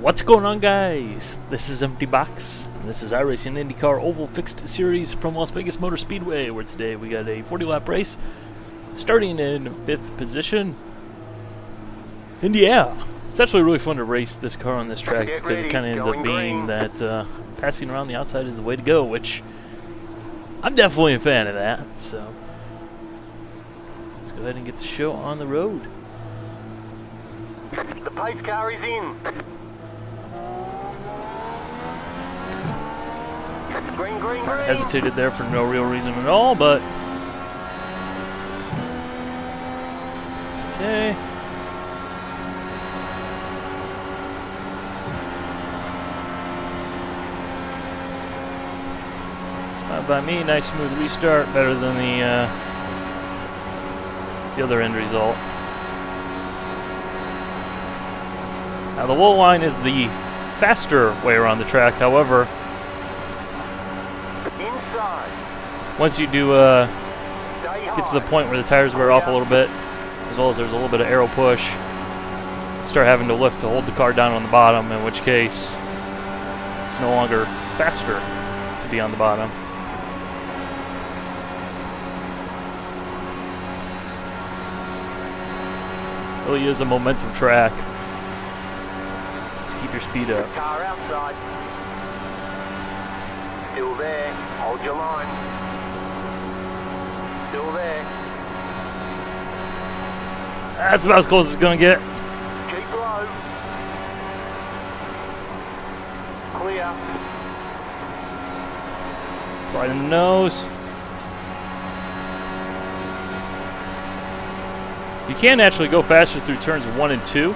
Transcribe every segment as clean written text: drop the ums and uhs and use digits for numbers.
What's going on, guys? This is Empty Box, and this is iRacing Indycar Oval Fixed Series from Las Vegas Motor Speedway, where today we got a 40-lap race starting in 5th position. And yeah, it's actually really fun to race this car on this track because it kind of ends up being that passing around the outside is the way to go, which I'm definitely a fan of that. So let's go ahead and get the show on the road. The pace car is in. Green, green, green. Hesitated there for no real reason at all, but it's okay. It's fine by me. Nice smooth restart, better than the other end result. Now the low line is the faster way around the track. However, once you do get to the point where the tires wear off a little bit, as well as there's a little bit of aero push, start having to lift to hold the car down on the bottom, in which case it's no longer faster to be on the bottom. Really is a momentum track to keep your speed up. Car outside. Still there. Hold your line. Still there. That's about as close as it's gonna get. Keep low. Clear. Slide in the nose. You can actually go faster through turns 1 and 2.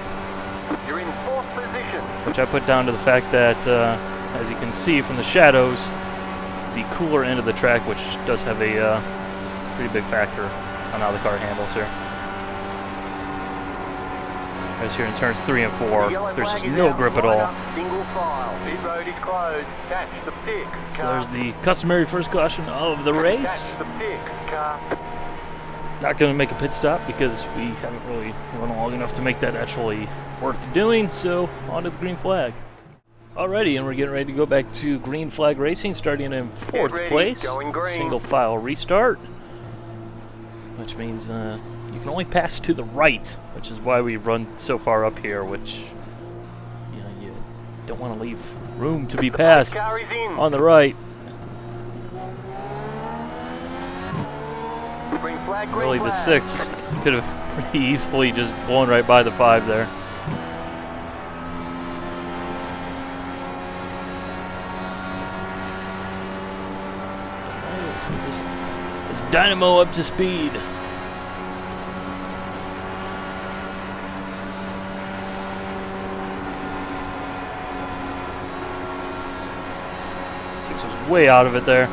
You're in 4th position. Which I put down to the fact that, as you can see from the shadows, it's the cooler end of the track, which does have a pretty big factor on how the car handles here. As here in turns 3 and 4, there's just no grip at all. Single file. Pit road is closed. Catch the pick. So there's the customary first caution of the race. Catch the pick. Car. Not going to make a pit stop because we haven't really run long enough to make that actually worth doing, so on to the green flag. Alrighty, and we're getting ready to go back to green flag racing, starting in 4th place. Single file restart, which means you can only pass to the right, which is why we run so far up here, which you don't want to leave room to be passed on the right. Really, the 6 could have pretty easily just blown right by the 5 there. Let's get this dynamo up to speed. Six was way out of it there.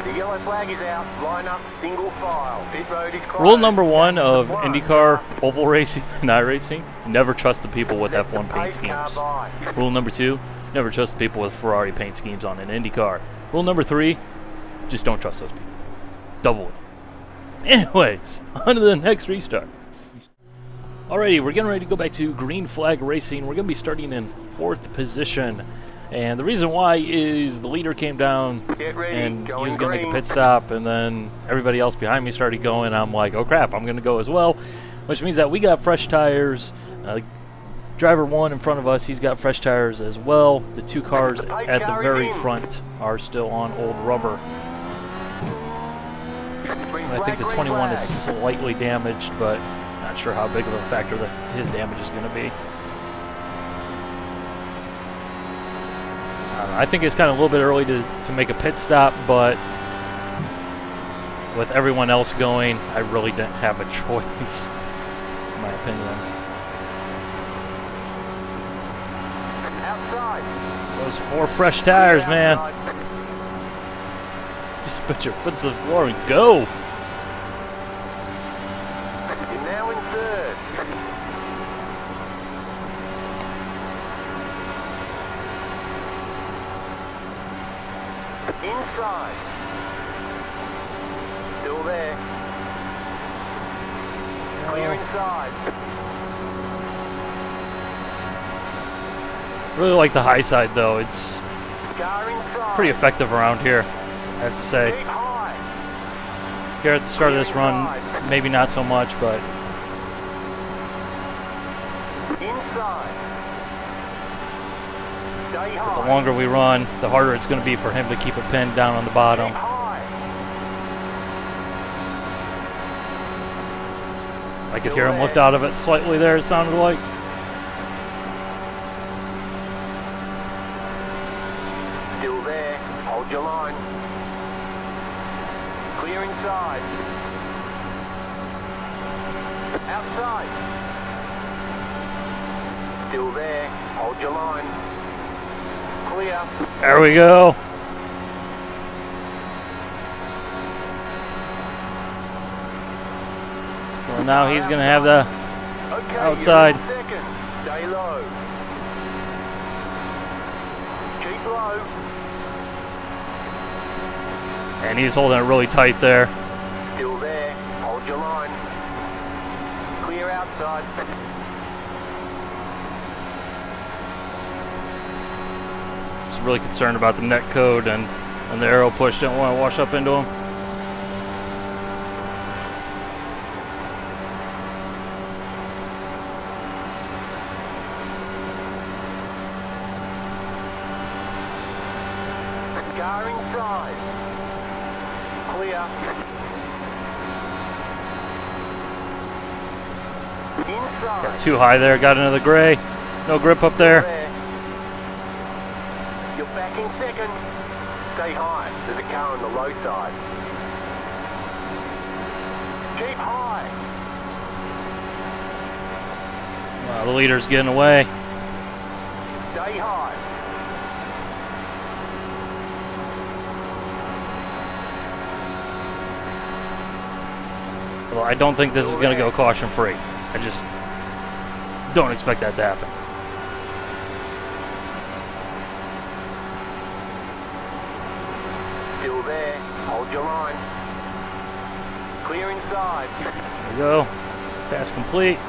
The yellow flag is out. Line up, single file. Pit road is closed. Rule number 1 of IndyCar oval racing and iRacing: never trust the people with F1 paint schemes. Rule number 2: never trust the people with Ferrari paint schemes on an IndyCar. Rule number 3: just don't trust those people. Double it. Anyways, on to the next restart. Alrighty, we're getting ready to go back to green flag racing. We're going to be starting in 4th position. And the reason why is the leader came down and he was going to make a pit stop, and then everybody else behind me started going. I'm like, oh crap, I'm going to go as well, which means that we got fresh tires. Driver 1 in front of us, he's got fresh tires as well. The 2 cars at the very front are still on old rubber. I think the 21 is slightly damaged, but not sure how big of a factor that his damage is going to be. I think it's kind of a little bit early to make a pit stop, but with everyone else going, I really didn't have a choice, in my opinion. Outside. Those 4 fresh tires, man. Just put your foot to the floor and go. You're now in 3rd. Inside. Still there. Clear inside. Really like the high side though. It's Car inside. pretty effective around here, I have to say. Keep high. Here at the start of this run, maybe not so much, but Inside. Stay the high. longer we run, the harder it's going to be for him to keep it pinned down on the bottom. Keep high. I could hear him lift out of it slightly there, it sounded like. Still there. Hold your line. Clear inside. Outside. Still there. Hold your line. Clear. There we go. Well, now he's going to have the Okay, outside. you're in second. Stay low. Keep low. And he's holding it really tight there. Still there. Hold your line. Clear outside. He's really concerned about the net code and the arrow push. Didn't want to wash up into him. Car inside. Clear. Inside. Got too high there. Got into the gray. No grip up there. You're back in second. Stay high. There's a car on the low side. Keep high. The leader's getting away. Stay high. Well, I don't think this is going to go caution free. I just don't expect that to happen. Still there. Hold your line. Clear inside. There we go. Pass complete.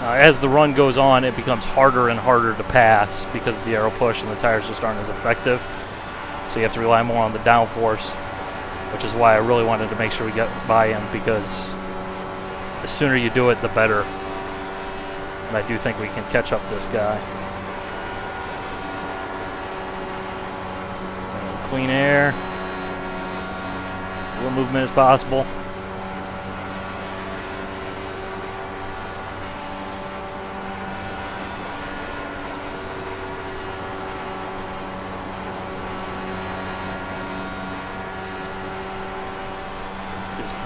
As the run goes on, it becomes harder and harder to pass because of the arrow push and the tires just aren't as effective. So you have to rely more on the downforce, which is why I really wanted to make sure we get by him, because the sooner you do it, the better. And I do think we can catch up this guy. Clean air. As little movement as possible.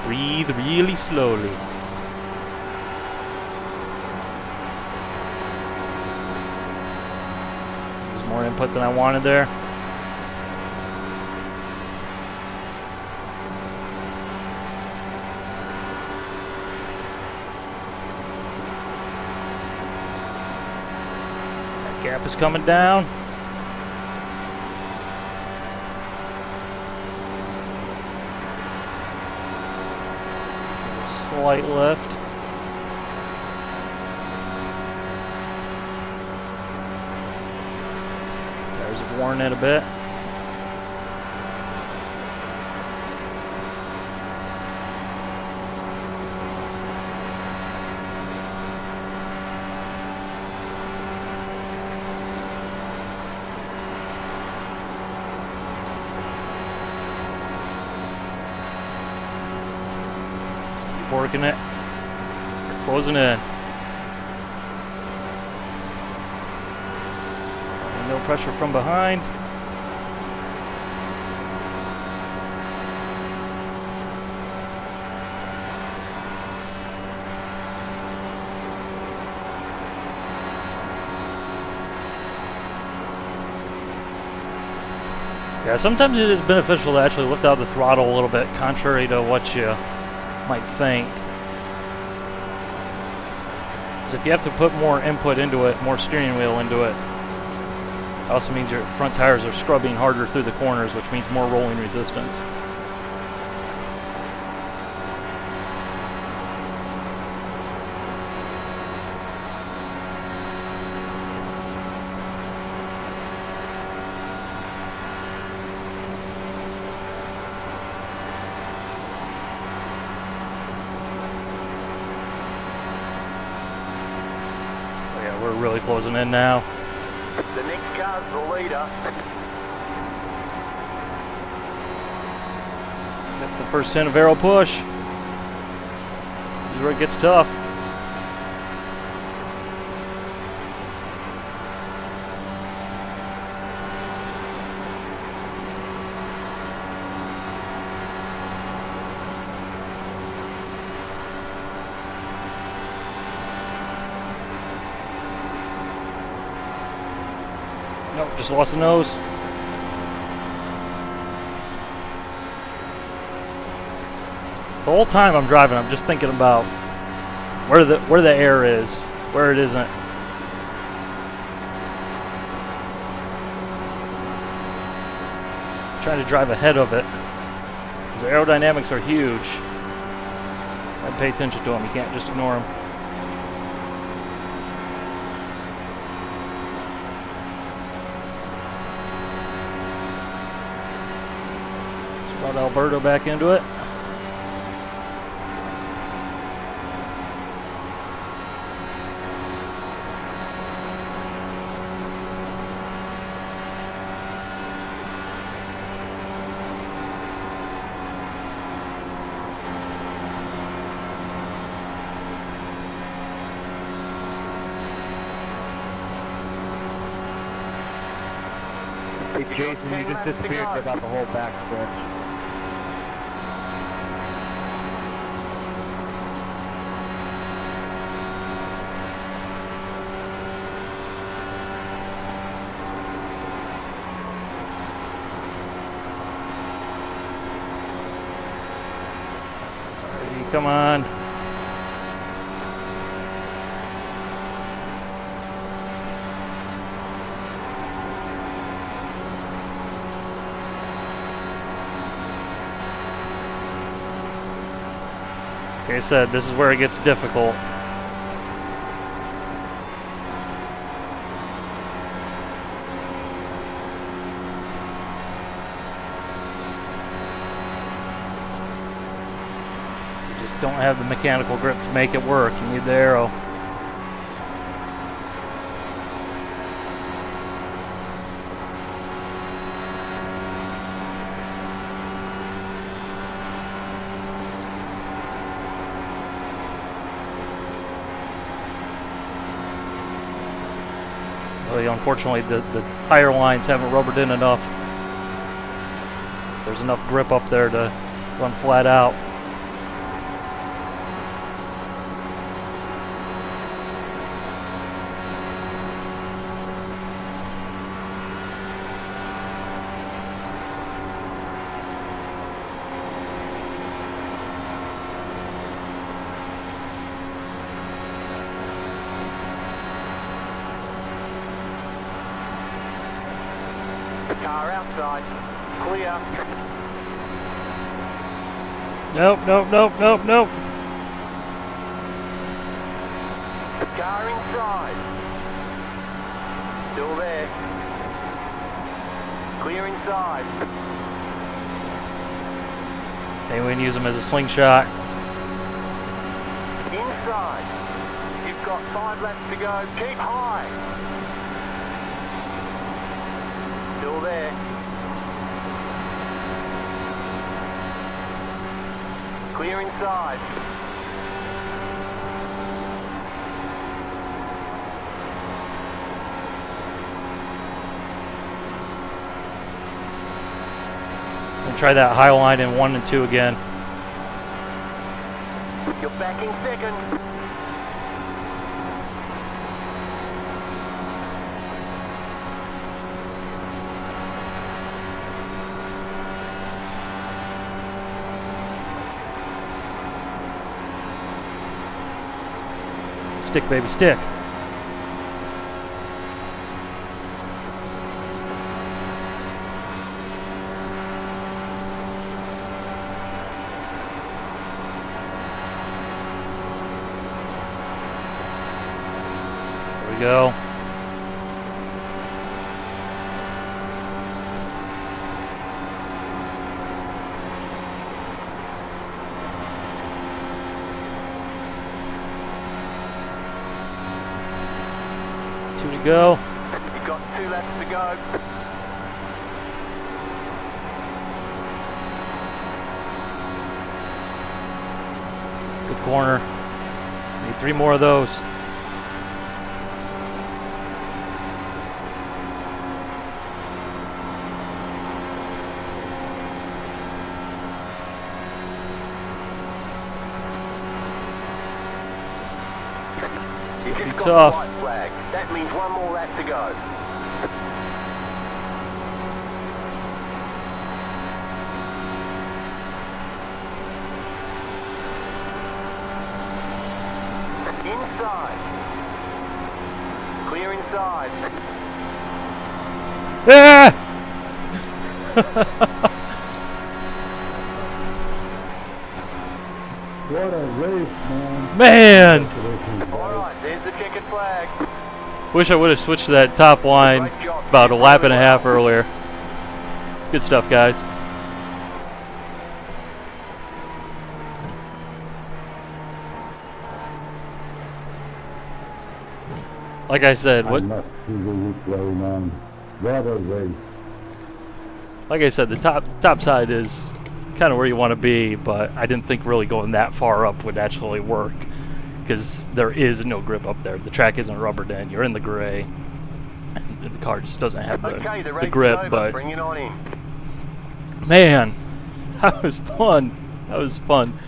Breathe really slowly. There's more input than I wanted there. That gap is coming down. Slight lift. Tires have worn it a bit. Working it. We're closing in. No pressure from behind. Yeah, sometimes it is beneficial to actually lift out the throttle a little bit, contrary to what you might think. Because if you have to put more input into it, more steering wheel into it, it also means your front tires are scrubbing harder through the corners, which means more rolling resistance. Yeah, we're really closing in now. The next car's the leader. That's the first Cinevero push. This is where it gets tough. Nope, just lost the nose. The whole time I'm driving, I'm just thinking about where the air is, where it isn't. Trying to drive ahead of it. Because the aerodynamics are huge. And pay attention to them. You can't just ignore them. Let's brought Alberto back into it. Hey Jason, you just disappeared for about the whole back stretch. Alrighty, come on. Like I said, this is where it gets difficult. So you just don't have the mechanical grip to make it work. You need the aero. Unfortunately, the higher lines haven't rubbered in enough. There's enough grip up there to run flat out. Car outside. Clear. Nope, nope, nope, nope, nope. Car inside. Still there. Clear inside. Maybe we can use them as a slingshot. Inside. You've got 5 laps to go. Keep high. Still there. Clear inside. And try that high line in 1 and 2 again. You're backing second. Stick, baby, stick. There we go. you go. You've got 2 laps to go. Good corner. Need 3 more of those. You Pretty just got tough. the white flag. That means 1 more lap to go. Inside. Clear inside. Ah! What a race, man. Man! Alright, there's the checkered flag. Wish I would have switched to that top line Great job. about a lap and a half earlier. Good stuff, guys. Like I said, what? What a race. Like I said, the top side is kind of where you want to be, but I didn't think really going that far up would actually work because there is no grip up there. The track isn't rubbered in. You're in the gray. And the car just doesn't have Okay, the the race is grip, over. but Bring it on in. man, that was fun. That was fun.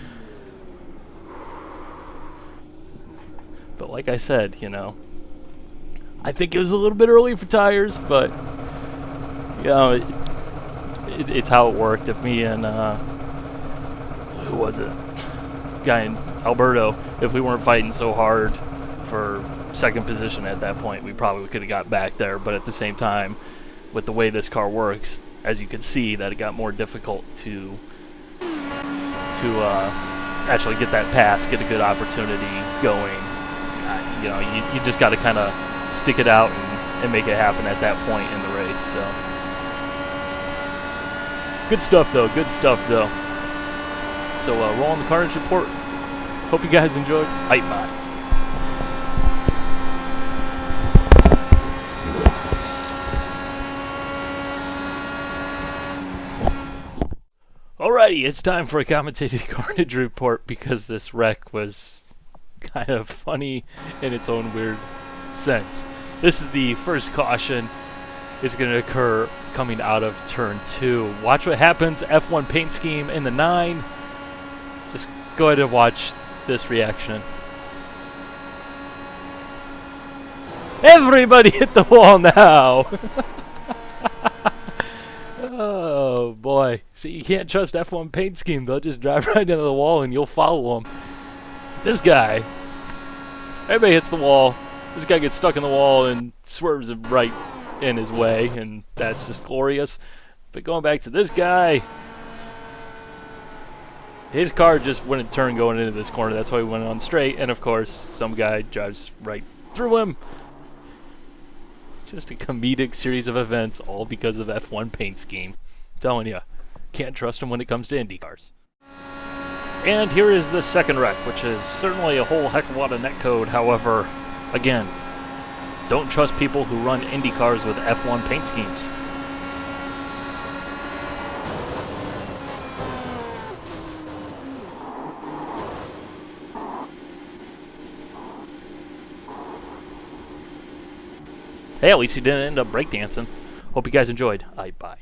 But like I said, you know, I think it was a little bit early for tires, but you know, it's how it worked. If me and who was it? Guy in Alberto, if we weren't fighting so hard for second position at that point, we probably could have got back there. But at the same time, with the way this car works, as you can see, that it got more difficult to actually get that pass, get a good opportunity going. You know, you just got to kind of stick it out and make it happen at that point in the race. So good stuff though. Good stuff though. So rolling the carnage report. Hope you guys enjoyed. Hype bye. Alrighty, it's time for a commentated carnage report because this wreck was kind of funny in its own weird sense. This is the first caution. It's going to occur coming out of turn 2. Watch what happens. F1 paint scheme in the 9. Just go ahead and watch this reaction. Everybody hit the wall now! Oh boy. See, you can't trust F1 paint scheme. They'll just drive right into the wall and you'll follow them. This guy, everybody hits the wall. This guy gets stuck in the wall and swerves it right in his way, and that's just glorious. But going back to this guy, his car just wouldn't turn going into this corner. That's why he went on straight, and of course, some guy drives right through him. Just a comedic series of events, all because of F1 paint scheme. I'm telling you, can't trust him when it comes to Indy cars. And here is the second wreck, which is certainly a whole heck of a lot of netcode. However, again, don't trust people who run Indy cars with F1 paint schemes. Hey, at least he didn't end up breakdancing. Hope you guys enjoyed. Bye.